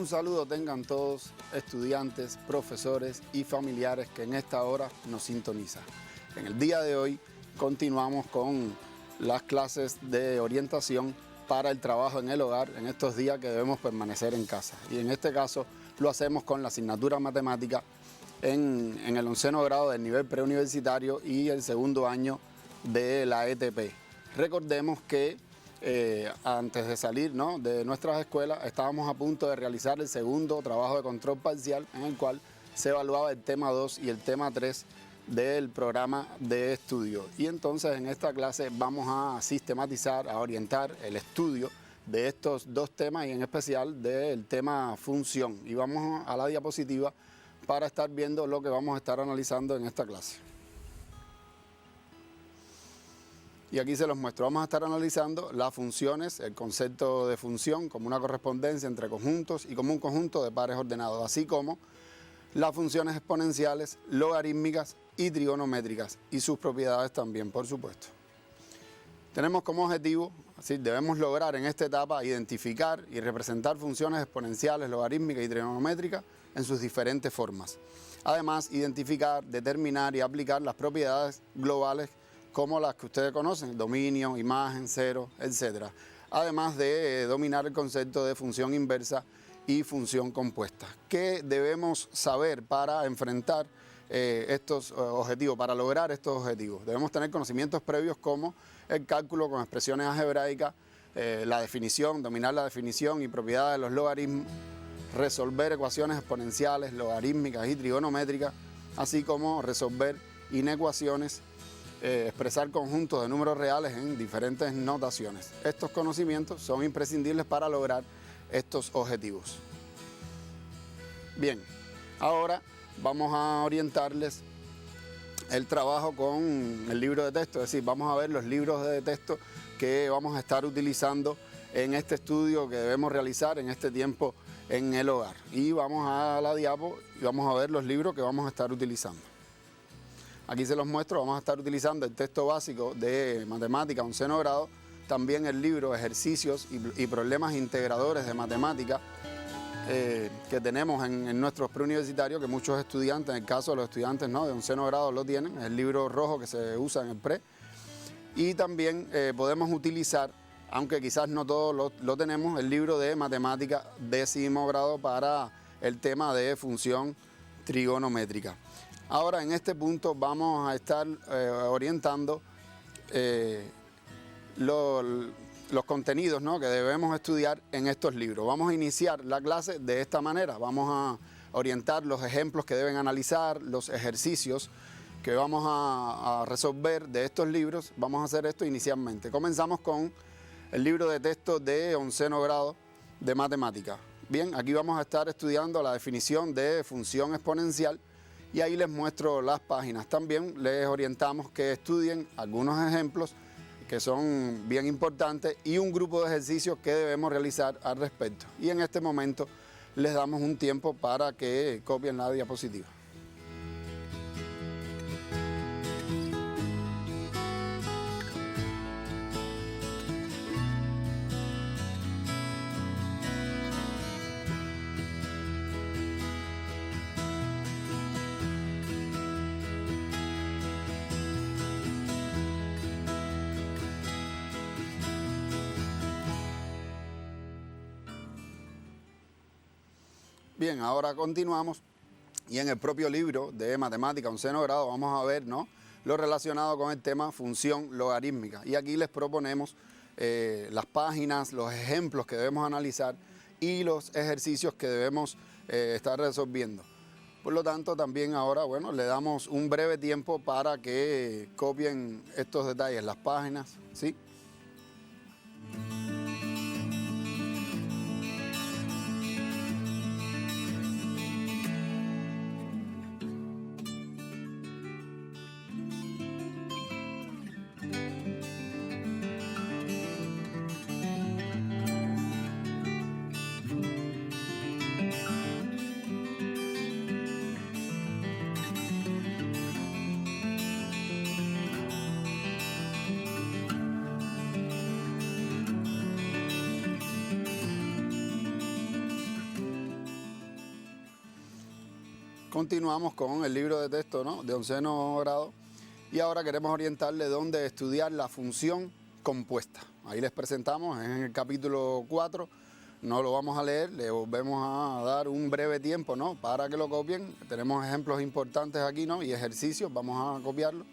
saludo tengan todos estudiantes, profesores y familiares que en esta hora nos sintonizan. En el día de hoy continuamos con las clases de orientación para el trabajo en el hogar en estos días que debemos permanecer en casa. Y en este caso lo hacemos con la asignatura matemática en el 11º grado del nivel preuniversitario y el segundo año de la ETP. Recordemos que antes de salir, ¿no?, de nuestras escuelas estábamos a punto de realizar el segundo trabajo de control parcial en el cual se evaluaba el tema 2 y el tema 3 del programa de estudio. Y entonces en esta clase vamos a sistematizar, a orientar el estudio de estos dos temas y en especial del tema función. Y vamos a la diapositiva para estar viendo lo que vamos a estar analizando en esta clase. Y aquí se los muestro. Vamos a estar analizando las funciones, el concepto de función como una correspondencia entre conjuntos y como un conjunto de pares ordenados, así como las funciones exponenciales, logarítmicas y trigonométricas y sus propiedades también, por supuesto. Tenemos como objetivo, así debemos lograr en esta etapa identificar y representar funciones exponenciales, logarítmicas y trigonométricas en sus diferentes formas. Además, identificar, determinar y aplicar las propiedades globales como las que ustedes conocen, dominio, imagen, cero, etc. Además de dominar el concepto de función inversa y función compuesta. ¿Qué debemos saber para enfrentar estos objetivos, para lograr estos objetivos? Debemos tener conocimientos previos como el cálculo con expresiones algebraicas, la definición, dominar la definición y propiedades de los logaritmos, resolver ecuaciones exponenciales, logarítmicas y trigonométricas, así como resolver inecuaciones, expresar conjuntos de números reales en diferentes notaciones. Estos conocimientos son imprescindibles para lograr estos objetivos. Bien, ahora vamos a orientarles el trabajo con el libro de texto, es decir, vamos a ver los libros de texto que vamos a estar utilizando en este estudio que debemos realizar en este tiempo en el hogar. Y vamos a la diapo y vamos a ver los libros que vamos a estar utilizando. Aquí se los muestro, vamos a estar utilizando el texto básico de matemática 11º grado, también el libro Ejercicios y problemas integradores de matemática que tenemos en nuestros preuniversitarios, que muchos estudiantes, en el caso de los estudiantes de 11º grado lo tienen, el libro rojo que se usa en el pre. Y también podemos utilizar, aunque quizás no todos lo tenemos, el libro de matemática 10º grado para el tema de función trigonométrica. Ahora en este punto vamos a estar orientando los contenidos, ¿no?, que debemos estudiar en estos libros. Vamos a iniciar la clase de esta manera. Vamos a orientar los ejemplos que deben analizar, los ejercicios que vamos a resolver de estos libros. Vamos a hacer esto inicialmente. Comenzamos con el libro de texto de 11º grado de matemática. Bien, aquí vamos a estar estudiando la definición de función exponencial y ahí les muestro las páginas. También les orientamos que estudien algunos ejemplos que son bien importantes y un grupo de ejercicios que debemos realizar al respecto. Y en este momento les damos un tiempo para que copien la diapositiva. Bien, ahora continuamos y en el propio libro de matemática 11º grado vamos a ver, ¿no?, lo relacionado con el tema función logarítmica. Y aquí les proponemos las páginas, los ejemplos que debemos analizar y los ejercicios que debemos estar resolviendo. Por lo tanto, también ahora, bueno, le damos un breve tiempo para que copien estos detalles, las páginas, ¿sí? Continuamos con el libro de texto, ¿no?, de 11º grado, y ahora queremos orientarle dónde estudiar la función compuesta. Ahí les presentamos en el capítulo 4, no lo vamos a leer, le volvemos a dar un breve tiempo, ¿no?, para que lo copien. Tenemos ejemplos importantes aquí, ¿no?, y ejercicios, vamos a copiarlo.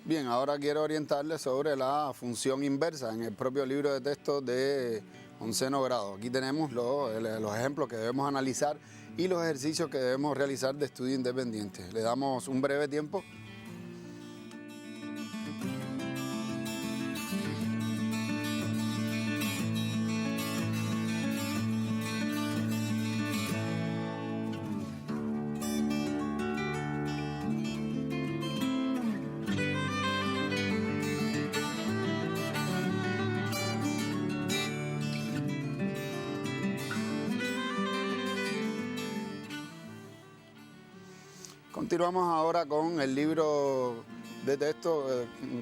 Bien, ahora quiero orientarles sobre la función inversa en el propio libro de texto de 11º grado. Aquí tenemos los ejemplos que debemos analizar y los ejercicios que debemos realizar de estudio independiente. Le damos un breve tiempo. Continuamos ahora con el libro de texto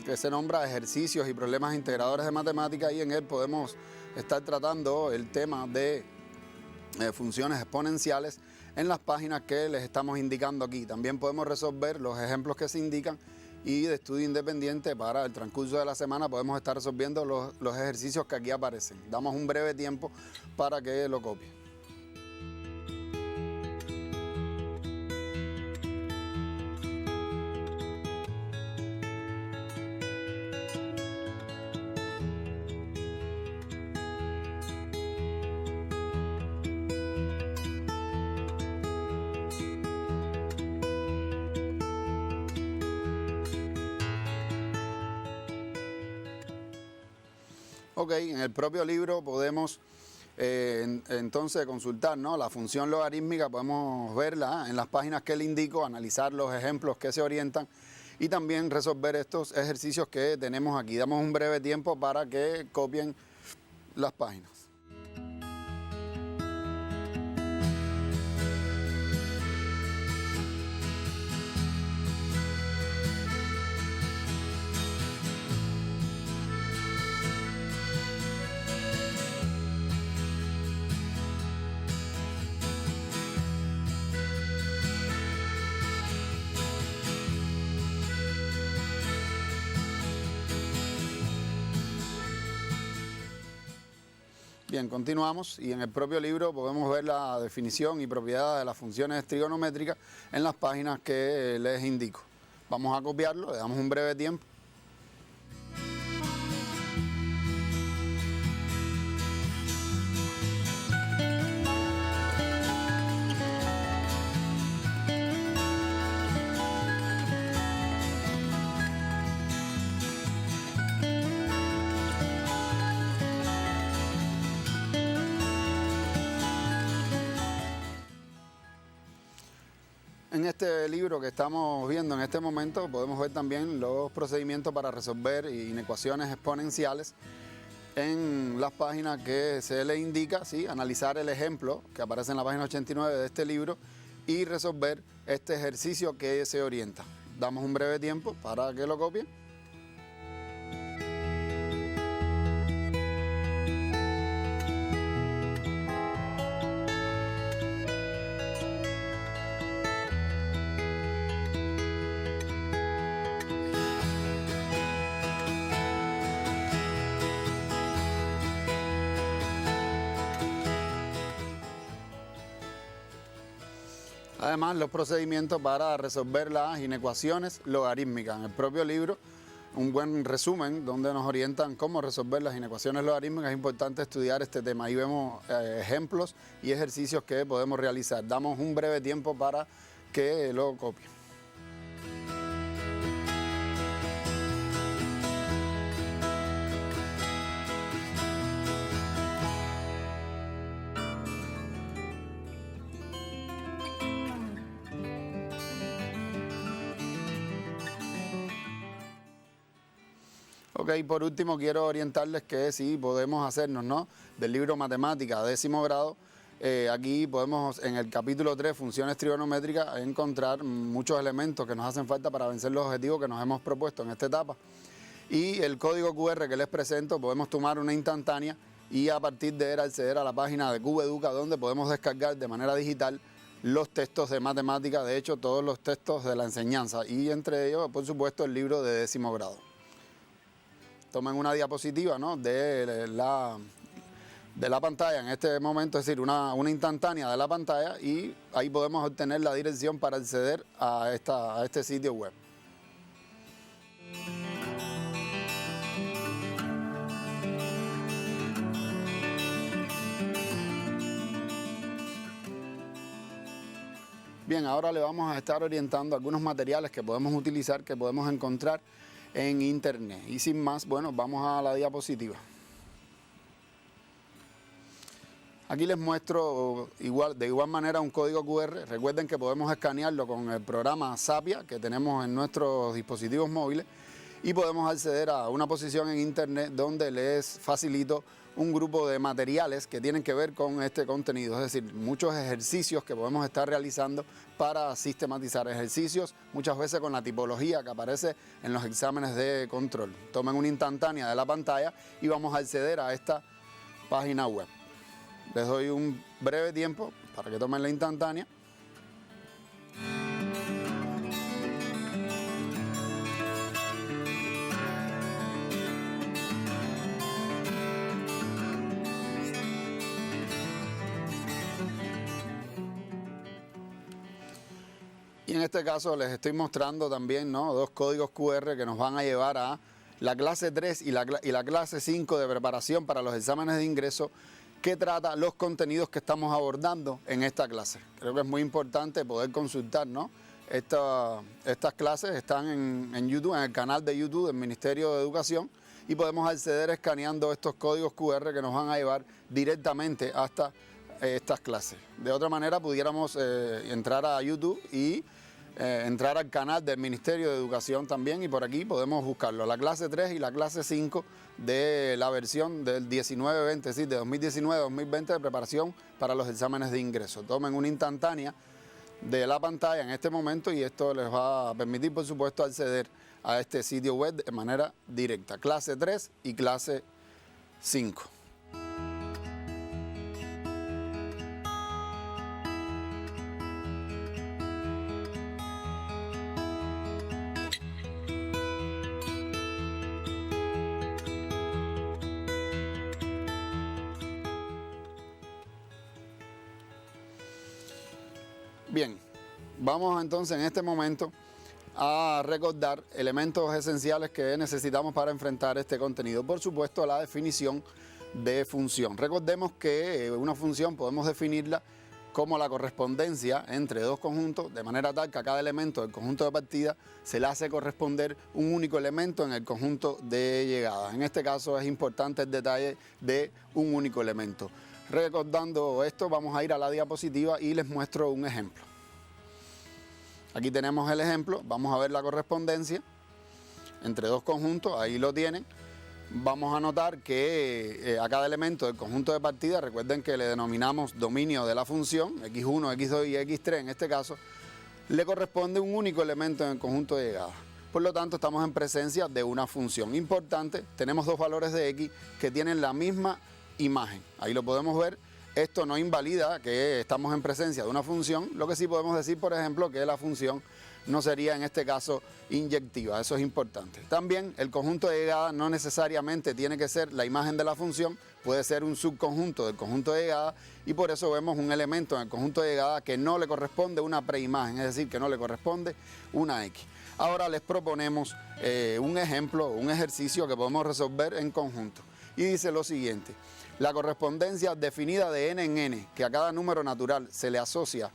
que se nombra Ejercicios y Problemas Integradores de Matemáticas, y en él podemos estar tratando el tema de funciones exponenciales en las páginas que les estamos indicando aquí. También podemos resolver los ejemplos que se indican, y de estudio independiente para el transcurso de la semana podemos estar resolviendo los ejercicios que aquí aparecen. Damos un breve tiempo para que lo copien. Ok, en el propio libro podemos entonces consultar, ¿no?, la función logarítmica, podemos verla en las páginas que le indico, analizar los ejemplos que se orientan y también resolver estos ejercicios que tenemos aquí. Damos un breve tiempo para que copien las páginas. Bien, continuamos, y en el propio libro podemos ver la definición y propiedades de las funciones trigonométricas en las páginas que les indico. Vamos a copiarlo, le damos un breve tiempo. En este libro que estamos viendo en este momento podemos ver también los procedimientos para resolver inecuaciones exponenciales en las páginas que se le indica, ¿sí?, analizar el ejemplo que aparece en la página 89 de este libro y resolver este ejercicio que se orienta. Damos un breve tiempo para que lo copien. Además, los procedimientos para resolver las inecuaciones logarítmicas. En el propio libro, un buen resumen donde nos orientan cómo resolver las inecuaciones logarítmicas. Es importante estudiar este tema. Ahí vemos ejemplos y ejercicios que podemos realizar. Damos un breve tiempo para que lo copien. Ok, por último quiero orientarles que sí podemos hacernos, ¿no?, del libro Matemática 10º grado. Aquí podemos, en el capítulo 3, funciones trigonométricas, encontrar muchos elementos que nos hacen falta para vencer los objetivos que nos hemos propuesto en esta etapa. Y el código QR que les presento, podemos tomar una instantánea y a partir de él acceder a la página de Cubeduca, donde podemos descargar de manera digital los textos de matemáticas, de hecho todos los textos de la enseñanza, y entre ellos, por supuesto, el libro de 10º grado. Tomen una diapositiva, ¿no?, de la pantalla en este momento, es decir, una instantánea de la pantalla, y ahí podemos obtener la dirección para acceder a este sitio web. Bien, ahora le vamos a estar orientando algunos materiales que podemos utilizar, que podemos encontrar en internet. Y sin más, bueno, vamos a la diapositiva. Aquí les muestro de igual manera un código QR. Recuerden que podemos escanearlo con el programa Sapia que tenemos en nuestros dispositivos móviles y podemos acceder a una posición en internet donde les facilito un grupo de materiales que tienen que ver con este contenido, es decir, muchos ejercicios que podemos estar realizando para sistematizar ejercicios, muchas veces con la tipología que aparece en los exámenes de control. Tomen una instantánea de la pantalla y vamos a acceder a esta página web. Les doy un breve tiempo para que tomen la instantánea. Y en este caso les estoy mostrando también, ¿no?, dos códigos QR que nos van a llevar a la clase 3 y la clase 5 de preparación para los exámenes de ingreso, que trata los contenidos que estamos abordando en esta clase. Creo que es muy importante poder consultar, ¿no? Estas clases están en YouTube, en el canal de YouTube del Ministerio de Educación, y podemos acceder escaneando estos códigos QR que nos van a llevar directamente hasta estas clases. De otra manera pudiéramos entrar a YouTube y entrar al canal del Ministerio de Educación también, y por aquí podemos buscarlo, la clase 3 y la clase 5 de la versión del 19-20, es decir, de 2019-2020 de preparación para los exámenes de ingreso. Tomen una instantánea de la pantalla en este momento y esto les va a permitir, por supuesto, acceder a este sitio web de manera directa, clase 3 y clase 5. Bien, vamos entonces en este momento a recordar elementos esenciales que necesitamos para enfrentar este contenido. Por supuesto, la definición de función. Recordemos que una función podemos definirla como la correspondencia entre dos conjuntos, de manera tal que a cada elemento del conjunto de partida se le hace corresponder un único elemento en el conjunto de llegada. En este caso es importante el detalle de un único elemento. Recordando esto, vamos a ir a la diapositiva y les muestro un ejemplo. Aquí tenemos el ejemplo, vamos a ver la correspondencia entre dos conjuntos, ahí lo tienen. Vamos a notar que a cada elemento del conjunto de partida, recuerden que le denominamos dominio de la función, x1, x2 y x3 en este caso, le corresponde un único elemento en el conjunto de llegada. Por lo tanto, estamos en presencia de una función importante. Tenemos dos valores de x que tienen la misma imagen. Ahí lo podemos ver. Esto no invalida que estamos en presencia de una función. Lo que sí podemos decir, por ejemplo, que la función no sería en este caso inyectiva. Eso es importante. También el conjunto de llegada no necesariamente tiene que ser la imagen de la función. Puede ser un subconjunto del conjunto de llegada y por eso vemos un elemento en el conjunto de llegada que no le corresponde una preimagen, es decir, que no le corresponde una x. Ahora les proponemos un ejemplo, un ejercicio que podemos resolver en conjunto. Y dice lo siguiente: la correspondencia definida de n en n, que a cada número natural se le asocia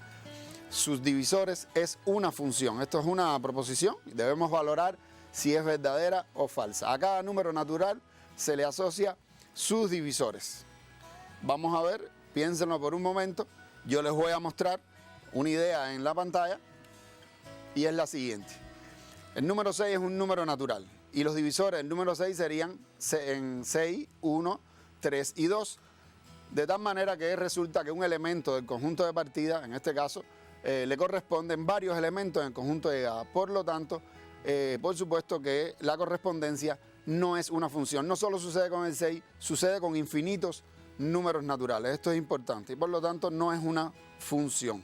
sus divisores, es una función. Esto es una proposición y debemos valorar si es verdadera o falsa. A cada número natural se le asocia sus divisores. Vamos a ver, piénsenlo por un momento. Yo les voy a mostrar una idea en la pantalla y es la siguiente. El número 6 es un número natural. Y los divisores del número 6 serían en 6, 1, 3 y 2. De tal manera que resulta que un elemento del conjunto de partida, en este caso, le corresponden varios elementos en el conjunto de llegada. Por lo tanto, por supuesto que la correspondencia no es una función. No solo sucede con el 6, sucede con infinitos números naturales. Esto es importante y por lo tanto no es una función.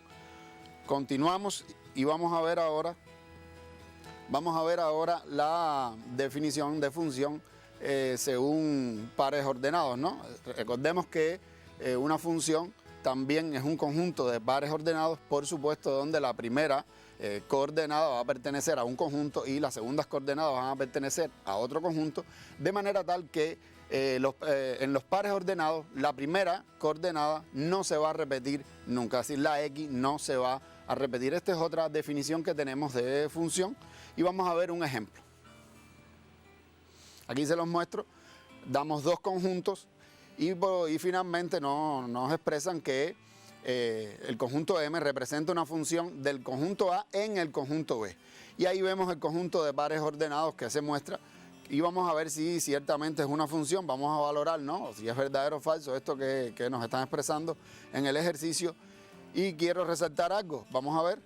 Continuamos y vamos a ver ahora la definición de función según pares ordenados, ¿no? Recordemos que una función también es un conjunto de pares ordenados, por supuesto, donde la primera coordenada va a pertenecer a un conjunto y las segundas coordenadas van a pertenecer a otro conjunto, de manera tal que en los pares ordenados la primera coordenada no se va a repetir nunca, es decir, la X no se va a repetir. Esta es otra definición que tenemos de función y vamos a ver un ejemplo. Aquí se los muestro, damos dos conjuntos y finalmente nos expresan que el conjunto M representa una función del conjunto A en el conjunto B. Y ahí vemos el conjunto de pares ordenados que se muestra y vamos a ver si ciertamente es una función, vamos a valorar, ¿no?, si es verdadero o falso esto que nos están expresando en el ejercicio. Y quiero resaltar algo, vamos a ver,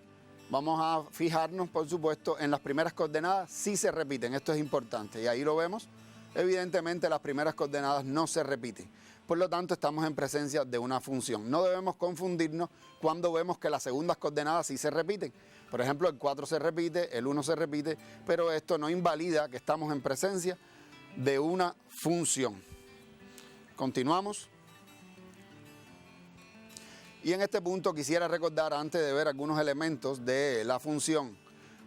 vamos a fijarnos, por supuesto, en las primeras coordenadas, si se repiten, esto es importante, y ahí lo vemos. Evidentemente las primeras coordenadas no se repiten, por lo tanto estamos en presencia de una función. No debemos confundirnos cuando vemos que las segundas coordenadas sí se repiten. Por ejemplo, el 4 se repite, el 1 se repite, pero esto no invalida que estamos en presencia de una función. Continuamos. Y en este punto quisiera recordar, antes de ver algunos elementos de la función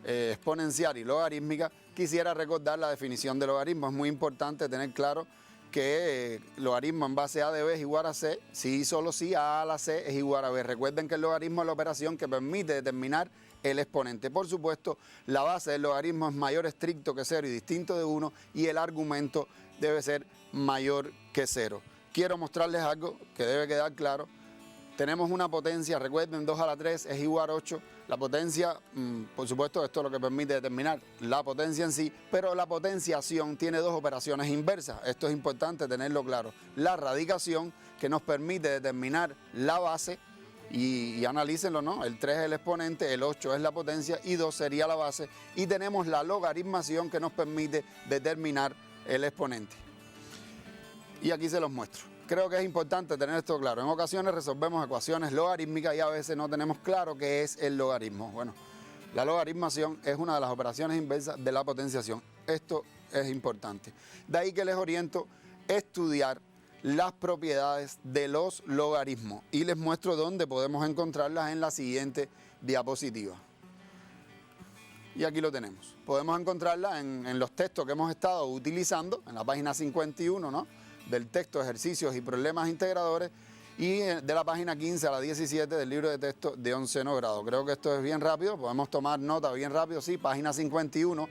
exponencial y logarítmica, quisiera recordar la definición de logaritmo. Es muy importante tener claro que logaritmo en base A de B es igual a C, si y solo si A a la C es igual a B. Recuerden que el logaritmo es la operación que permite determinar el exponente. Por supuesto, la base del logaritmo es mayor estricto que 0 y distinto de 1 y el argumento debe ser mayor que 0. Quiero mostrarles algo que debe quedar claro. Tenemos una potencia, recuerden, 2 a la 3 es igual a 8. La potencia, por supuesto, esto es lo que permite determinar la potencia en sí, pero la potenciación tiene dos operaciones inversas. Esto es importante tenerlo claro. La radicación, que nos permite determinar la base, y analícenlo, ¿no? El 3 es el exponente, el 8 es la potencia y 2 sería la base. Y tenemos la logaritmación, que nos permite determinar el exponente. Y aquí se los muestro. Creo que es importante tener esto claro. En ocasiones resolvemos ecuaciones logarítmicas y a veces no tenemos claro qué es el logaritmo. Bueno, la logaritmación es una de las operaciones inversas de la potenciación. Esto es importante. De ahí que les oriento a estudiar las propiedades de los logaritmos y les muestro dónde podemos encontrarlas en la siguiente diapositiva. Y aquí lo tenemos. Podemos encontrarlas en los textos que hemos estado utilizando, en la página 51, ¿no?, del texto Ejercicios y Problemas Integradores, y de la página 15 a la 17 del libro de texto de 11º grado. Creo que esto es bien rápido, podemos tomar nota bien rápido, sí, página 51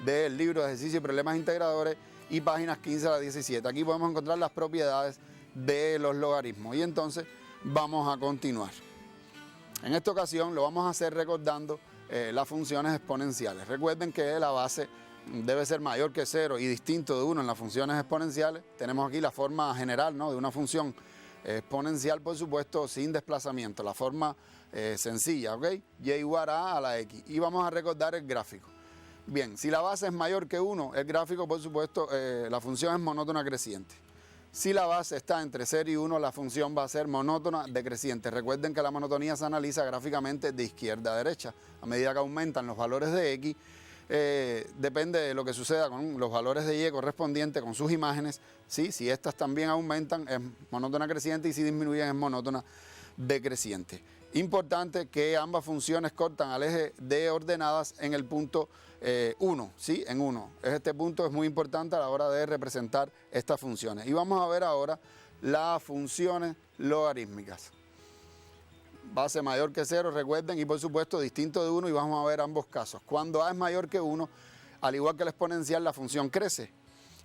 del libro de Ejercicios y Problemas Integradores y páginas 15 a la 17. Aquí podemos encontrar las propiedades de los logaritmos y entonces vamos a continuar. En esta ocasión lo vamos a hacer recordando las funciones exponenciales. Recuerden que la base debe ser mayor que 0 y distinto de 1 en las funciones exponenciales. Tenemos aquí la forma general, ¿no?, de una función exponencial, por supuesto, sin desplazamiento, la forma sencilla, ¿ok? Y igual a la X. Y vamos a recordar el gráfico. Bien, si la base es mayor que 1, el gráfico, por supuesto, la función es monótona creciente. Si la base está entre 0 y 1, la función va a ser monótona decreciente. Recuerden que la monotonía se analiza gráficamente de izquierda a derecha. A medida que aumentan los valores de X, depende de lo que suceda con los valores de Y correspondientes con sus imágenes, ¿sí? Si estas también aumentan es monótona creciente y si disminuyen es monótona decreciente. Importante que ambas funciones cortan al eje de ordenadas en el punto 1, ¿sí? En 1. Este punto es muy importante a la hora de representar estas funciones. Y vamos a ver ahora las funciones logarítmicas. Base mayor que 0, recuerden, y por supuesto distinto de 1, y vamos a ver ambos casos. Cuando A es mayor que 1, al igual que la exponencial, la función crece.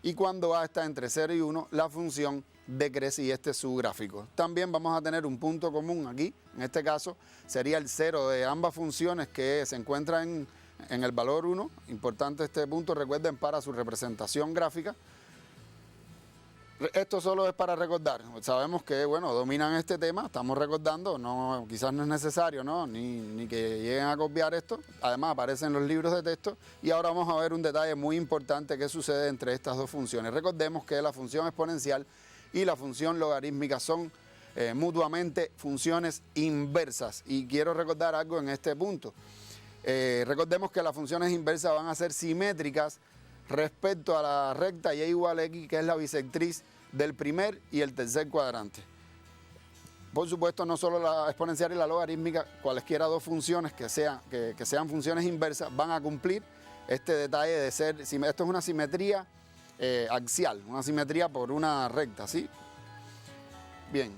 Y cuando A está entre 0 y 1, la función decrece y este es su gráfico. También vamos a tener un punto común aquí, en este caso sería el 0 de ambas funciones que se encuentran en el valor 1, importante este punto, recuerden, para su representación gráfica. Esto solo es para recordar, sabemos que, bueno, dominan este tema, estamos recordando, no, quizás no es necesario, ¿no? Ni que lleguen a copiar esto, además aparecen los libros de texto, y ahora vamos a ver un detalle muy importante que sucede entre estas dos funciones. Recordemos que la función exponencial y la función logarítmica son mutuamente funciones inversas, y quiero recordar algo en este punto. Recordemos que las funciones inversas van a ser simétricas respecto a la recta y igual a x, que es la bisectriz del primer y el tercer cuadrante. Por supuesto, no solo la exponencial y la logarítmica, cualesquiera dos funciones que sean funciones inversas van a cumplir este detalle de ser, esto es una simetría axial, una simetría por una recta, ¿sí? Bien,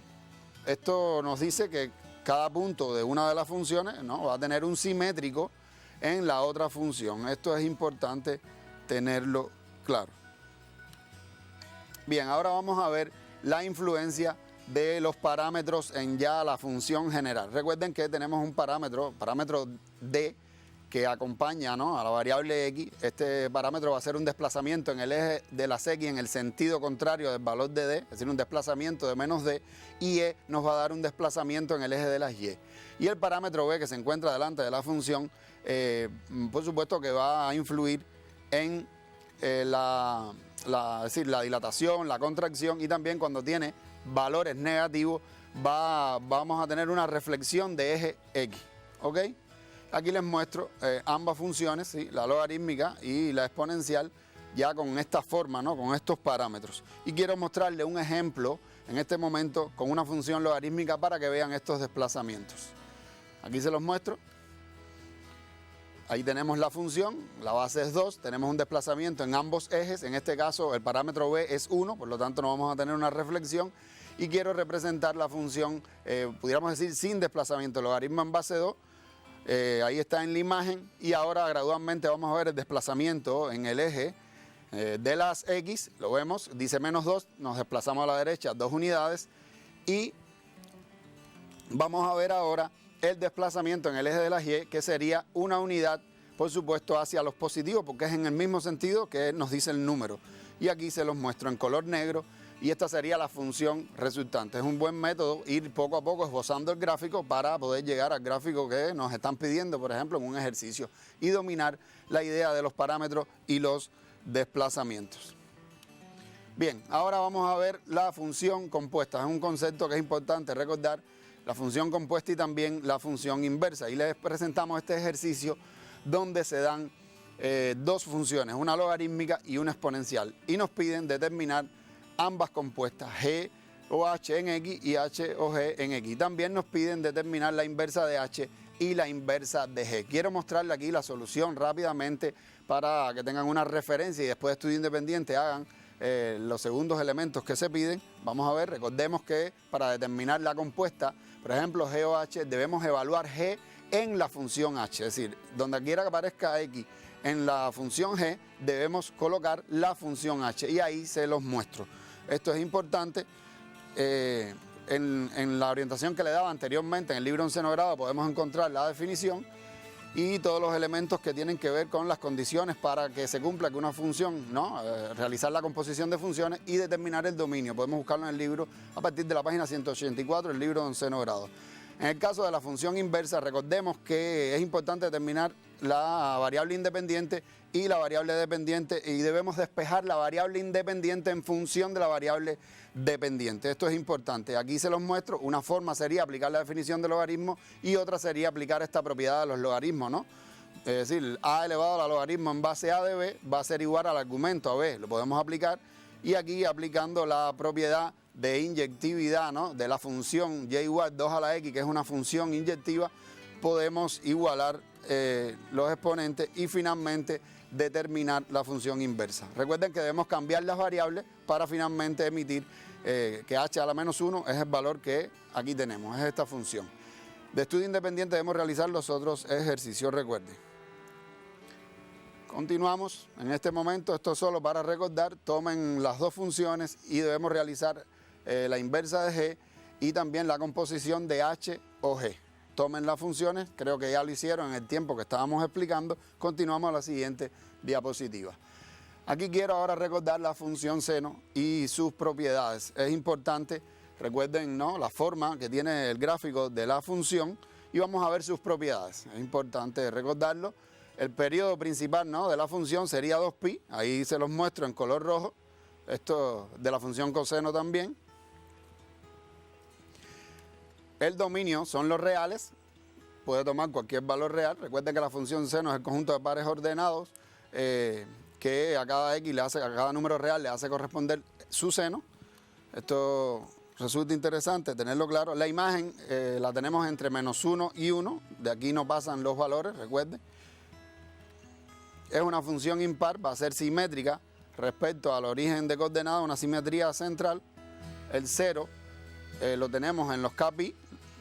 esto nos dice que cada punto de una de las funciones, ¿no?, va a tener un simétrico en la otra función. Esto es importante tenerlo claro. Bien, ahora vamos a ver la influencia de los parámetros en ya la función general. Recuerden que tenemos un parámetro D, que acompaña, ¿no?, a la variable x. Este parámetro va a ser un desplazamiento en el eje de las x en el sentido contrario del valor de d, es decir, un desplazamiento de menos d, y e nos va a dar un desplazamiento en el eje de las y. Y el parámetro b, que se encuentra delante de la función, por supuesto que va a influir en es decir, la dilatación, la contracción, y también cuando tiene valores negativos vamos a tener una reflexión de eje x, ¿ok? Aquí les muestro ambas funciones, ¿sí?, la logarítmica y la exponencial, ya con esta forma, ¿no?, con estos parámetros. Y quiero mostrarles un ejemplo en este momento con una función logarítmica para que vean estos desplazamientos. Aquí se los muestro. Ahí tenemos la función, la base es 2, tenemos un desplazamiento en ambos ejes, en este caso el parámetro b es 1, por lo tanto no vamos a tener una reflexión, y quiero representar la función, pudiéramos decir, sin desplazamiento, logaritmo en base 2, ahí está en la imagen, y ahora gradualmente vamos a ver el desplazamiento en el eje de las x, lo vemos, dice menos 2, nos desplazamos a la derecha 2 unidades, y vamos a ver ahora el desplazamiento en el eje de las y, que sería una unidad, por supuesto, hacia los positivos, porque es en el mismo sentido que nos dice el número. Y aquí se los muestro en color negro, y esta sería la función resultante. Es un buen método ir poco a poco esbozando el gráfico para poder llegar al gráfico que nos están pidiendo, por ejemplo, en un ejercicio, y dominar la idea de los parámetros y los desplazamientos. Bien, ahora vamos a ver la función compuesta. Es un concepto que es importante recordar, la función compuesta y también la función inversa. Y les presentamos este ejercicio donde se dan dos funciones, una logarítmica y una exponencial. Y nos piden determinar ambas compuestas, g o h en x y h o g en x. También nos piden determinar la inversa de h y la inversa de g. Quiero mostrarle aquí la solución rápidamente para que tengan una referencia y después de estudio independiente hagan los segundos elementos que se piden. Vamos a ver, recordemos que para determinar la compuesta, por ejemplo, g o h, debemos evaluar g en la función h, es decir, donde quiera que aparezca x en la función g, debemos colocar la función h, y ahí se los muestro. Esto es importante. En la orientación que le daba anteriormente en el libro 11º grado podemos encontrar la definición y todos los elementos que tienen que ver con las condiciones para que se cumpla que una función, ¿no?, realizar la composición de funciones y determinar el dominio. Podemos buscarlo en el libro a partir de la página 184, el libro 11º grado. En el caso de la función inversa, recordemos que es importante determinar la variable independiente y la variable dependiente, y debemos despejar la variable independiente en función de la variable dependiente. Esto es importante. Aquí se los muestro. Una forma sería aplicar la definición de logaritmo y otra sería aplicar esta propiedad de los logaritmos, ¿no? Es decir, a elevado al logaritmo en base a de b va a ser igual al argumento a b. Lo podemos aplicar, y aquí aplicando la propiedad de inyectividad, ¿no?, de la función y igual 2 a la x, que es una función inyectiva, podemos igualar los exponentes y finalmente determinar la función inversa. Recuerden que debemos cambiar las variables para finalmente emitir que h a la menos 1 es el valor que aquí tenemos, es esta función. De estudio independiente debemos realizar los otros ejercicios, recuerden. Continuamos en este momento, esto es solo para recordar, tomen las dos funciones y debemos realizar la inversa de g y también la composición de h o g. tomen las funciones, creo que ya lo hicieron en el tiempo que estábamos explicando. Continuamos a la siguiente diapositiva. Aquí quiero ahora recordar la función seno y sus propiedades. Es importante, recuerden, ¿no?, la forma que tiene el gráfico de la función y vamos a ver sus propiedades. Es importante recordarlo. El periodo principal, ¿no?, de la función sería 2pi, ahí se los muestro en color rojo. Esto de la función coseno también. El dominio son los reales, puede tomar cualquier valor real. Recuerden que la función seno es el conjunto de pares ordenados que a cada x a cada número real le hace corresponder su seno. Esto resulta interesante tenerlo claro. La imagen la tenemos entre -1 y 1, de aquí no pasan los valores, recuerden. Es una función impar, va a ser simétrica respecto al origen de coordenadas, una simetría central. El 0 lo tenemos en los kpi,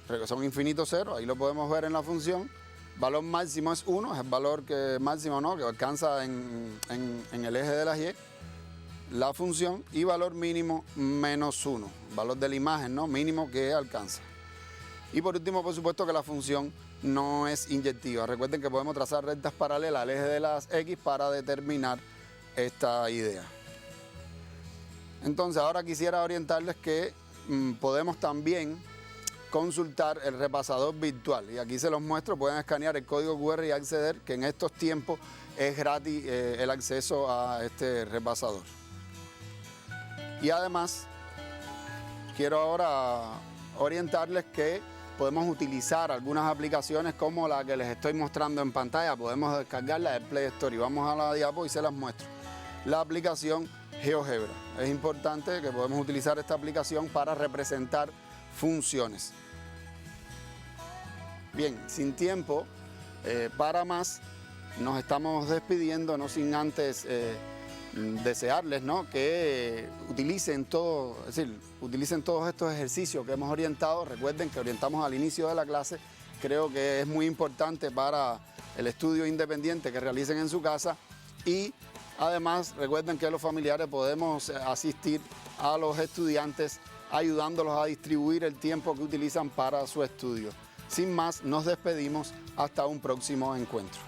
que son infinitos ceros, ahí lo podemos ver en la función. Valor máximo es 1, es el valor máximo, ¿no?, que alcanza en el eje de la y, la función, y valor mínimo -1, valor de la imagen, ¿no?, mínimo que alcanza. Y por último, por supuesto, que la función no es inyectiva. Recuerden que podemos trazar rectas paralelas al eje de las x para determinar esta idea. Entonces, ahora quisiera orientarles que podemos también consultar el repasador virtual. Y aquí se los muestro, pueden escanear el código QR y acceder, que en estos tiempos es gratis el acceso a este repasador. Y además, quiero ahora orientarles que podemos utilizar algunas aplicaciones como la que les estoy mostrando en pantalla. Podemos descargarla del Play Store y vamos a la diapo y se las muestro. La aplicación GeoGebra. Es importante que podemos utilizar esta aplicación para representar funciones. Bien, sin tiempo para más, nos estamos despidiendo, no sin antes desearles, ¿no?, que utilicen todo, es decir, utilicen todos estos ejercicios que hemos orientado. Recuerden que orientamos al inicio de la clase. Creo que es muy importante para el estudio independiente que realicen en su casa, y además recuerden que los familiares podemos asistir a los estudiantes ayudándolos a distribuir el tiempo que utilizan para su estudio. Sin más, nos despedimos hasta un próximo encuentro.